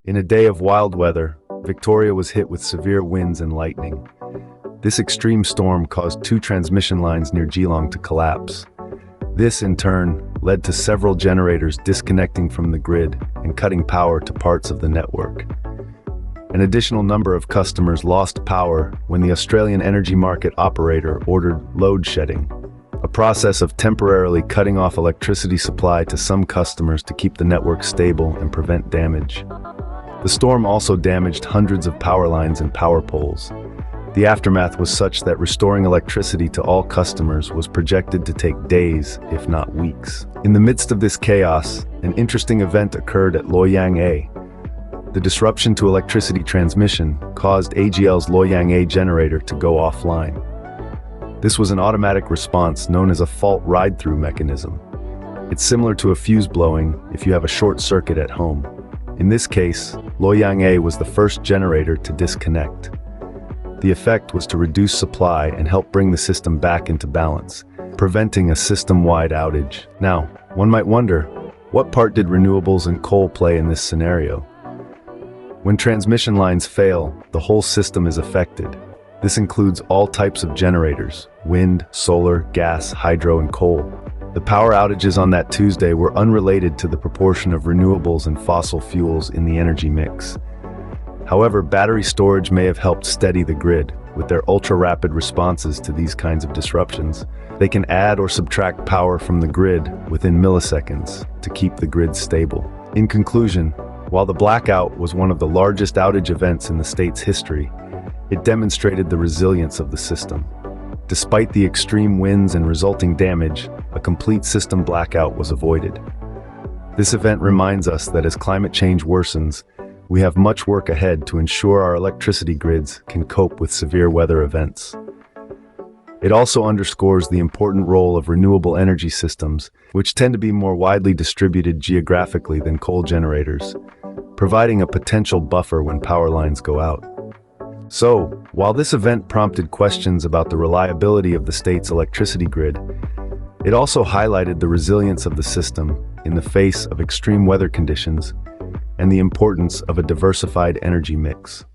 In a day of wild weather, Victoria was hit with severe winds and lightning. This extreme storm caused 2 transmission lines near Geelong to collapse. This, in turn, led to several generators disconnecting from the grid and cutting power to parts of the network. An additional number of customers lost power when the Australian energy market operator ordered load shedding, a process of temporarily cutting off electricity supply to some customers to keep the network stable and prevent damage. The storm also damaged hundreds of power lines and power poles. The aftermath was such that restoring electricity to all customers was projected to take days, if not weeks. In the midst of this chaos, an interesting event occurred at Loy Yang A. The disruption to electricity transmission caused AGL's Loy Yang A generator to go offline. This was an automatic response known as a fault ride-through mechanism. It's similar to a fuse blowing if you have a short circuit at home. In this case, Loy Yang A was the first generator to disconnect. The effect was to reduce supply and help bring the system back into balance, preventing a system-wide outage. Now, one might wonder, what part did renewables and coal play in this scenario? When transmission lines fail, the whole system is affected. This includes all types of generators: wind, solar, gas, hydro, and coal. The power outages on that Tuesday were unrelated to the proportion of renewables and fossil fuels in the energy mix. However, battery storage may have helped steady the grid. With their ultra-rapid responses to these kinds of disruptions, they can add or subtract power from the grid within milliseconds to keep the grid stable. In conclusion, while the blackout was one of the largest outage events in the state's history, it demonstrated the resilience of the system. Despite the extreme winds and resulting damage, a complete system blackout was avoided. This event reminds us that as climate change worsens, we have much work ahead to ensure our electricity grids can cope with severe weather events. It also underscores the important role of renewable energy systems, which tend to be more widely distributed geographically than coal generators, providing a potential buffer when power lines go out. So, while this event prompted questions about the reliability of the state's electricity grid, it also highlighted the resilience of the system in the face of extreme weather conditions and the importance of a diversified energy mix.